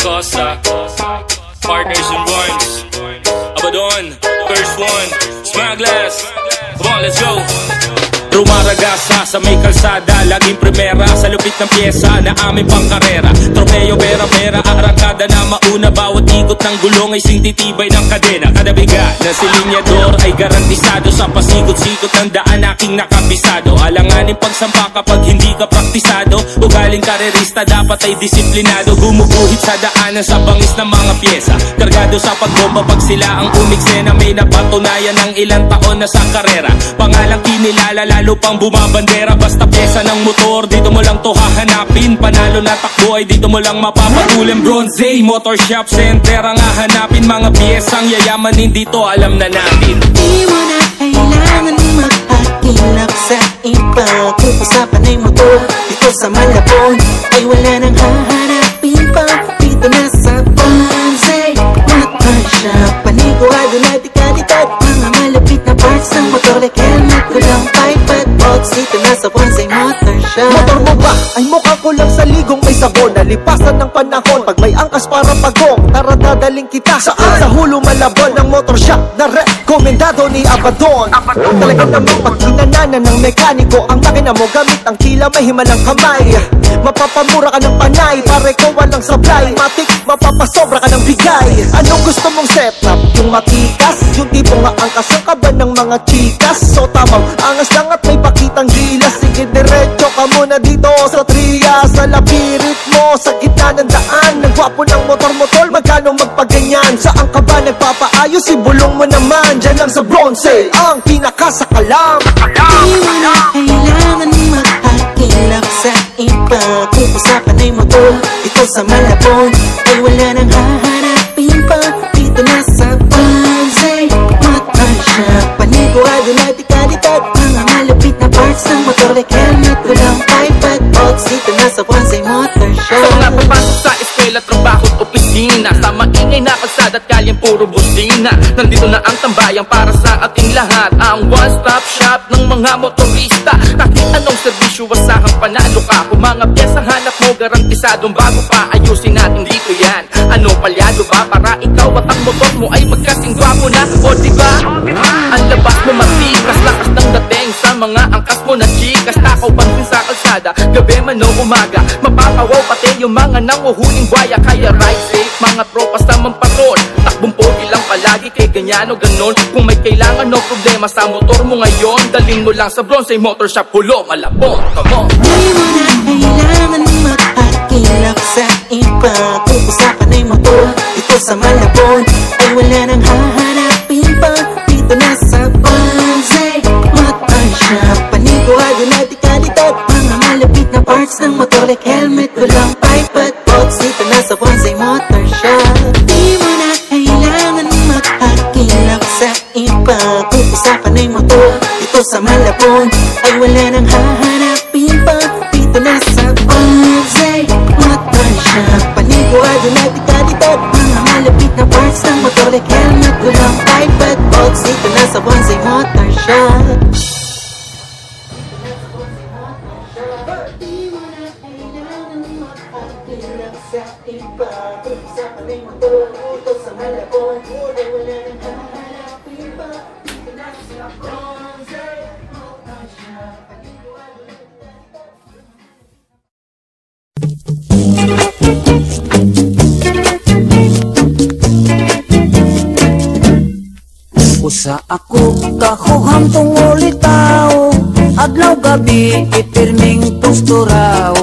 Acosta, Partners in Rhymes, Abadon, First One, Smagless. Come on, let's go. Rumaragasa sa may kalsada, laging primera sa lupit ng pyesa na aming pangkarera. Trofeo, pera-pera, arangkada na mauna. Bawat ikot ng gulong ay sintitibay ng kadena. Kada biga ng silinyador ay garantisado sa pasikot-sikot ng daan aking nakabisado. Alanganin pagsampa kapag hindi ka praktisado. Ugaling karerista dapat ay disiplinado. Gumuguhit sa daanan sa bangis ng mga pyesa. Kargado sa pagbomba pag sila ang umiksena. May napatunayan ng ilang taon na sa karera. Pangalang kinilala lalo pang bumabandera. Basta pyesa ng motor, dito mo lang to hahanapin. Panalo na takbo ay dito mo lang mapapatulim. Bronze Motor Shop Center ang hahanapin. Mga pyesang yayamanin dito alam na natin. Di mo na kailangan magpakilap sa iba. Kung usapan ay motor dito sa Malabon ay wala nang hahanapin pa. Dito na sa Bronze Motor Shop, panigurado na tikadikad. Mga malapit na parts ng motor like helmet, kulang pipe at box. Dito na sa Bronze Motor Shop. Motor mo ba ay mukha ko lang sa ligong may sabon? Nalipasan ng panahon pag may angkas para pagong. Tara dadaling kita saan? Sa Hulo Malabon ng motor shop na rekomendado ni Abadon. Talaga namang pag hinananan ng mekaniko ang makina mo gamit ang tila may himalang kamay. Mapapamura ka ng panay para ikaw walang supply. Matik mapapasobra ka ng bigay. Anong gusto mong setup? Yung matikas, yung tipong angkas ang kaban ng mga chikas. So tamang angas lang at may pakitang gilas. Sige diretso ka muna dito sa Trias. Sa labirit mo sa gitna ng daan. Nagwapo ng motor-motor, magkano magpaganyan? Saan ka ba nagpapaayos? Ibulong mo naman dyan lang sa Bronze, ang pinakasakalam. Di mo na kailangan magpakilap sa iba. Kung usapan ay motor dito sa Malabon ay wala nang hahanapin pa. Dito na sa Bronze Motor Shop, panigurado na tikadikad. Mga malapit na parts ng motor like helmet, kulang pipe at box. Dito na sa Bronze Motor Shop. So napapasok sa eskwela, trabaho at opisina, sa maingay na kalsada at kalyeng puro busina. Nandito na ang tambayang para sa ating lahat, ang one-stop shop ng mga motorista. Kahit anong serbisyo, wasahang panalo ka. Kung mga pyesa hanap mo, garantisadong bago pa. Ayusin natin dito yan. Ano palyado ba? Para ikaw at ang motor mo ay magkasing gwapo na. O diba? Ang labas mo matikas, lakas ng dating sa mga angkas mo na chikas. Takaw pansin sa kalsada, gabi man o umaga. Mapapawaw pati yung mga nanguhuling buhaya. Kaya ride safe, mga tropas sa mampatrol. Takbong pogi lang palagi, kay ganyan o ganon. Kung may kailangan o problema sa motor mo ngayon, dalhin mo lang sa Bronze Motor Shop, Hulo Malabon. Come on! Di mo na kailangan magpakilap sa iba. Kung usapan ay motor dito sa Malabon ay wala nang hahanapin pa. Dito na sa Bronze Motor Shop, panigurado na tikadikad. Mga malapit na parts ng motor like helmet, kulang pipe at box. Dito na sa Bronze Motor Shop. Di mo na kailangan magpakilap sa iba. Kung usapan ay motor dito sa Malabon ay wala nang hahanapin pa. Dito na sa Bronze Motor Shop, panigurado na tikadikad. Mga malapit na parts ng motor like helmet, kulang pipe at box. Dito na sa Bronze Motor Shop. Di mo na kailangan magpakilap sa iba. Kung usapan ay motor dito sa Malabon ay wala nang hahanapin pa. Dito na sa Bronze Motor Shop, panigurado na tikadikad. Usa ako kahuhang tungulitaw, adlaw gabi ipirming posturaw.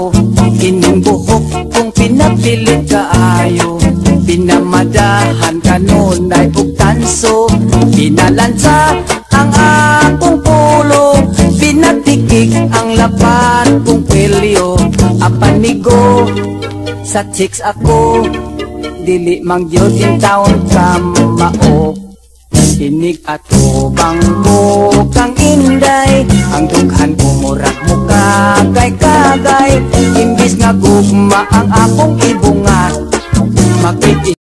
Ining buhok kung pinapilit kaayo, pinamadahan kanunay ug tanso. Pinalansa ang akong pulo, pinatikik ang lapat kong pilyo. Apanigo sa chicks ako, dili mangyod in town ka mao. Inig ato bangko kang inday, ang dughan kumurak mo kagay-kagay. Imbis nga gugma ang akong ibungat, makiti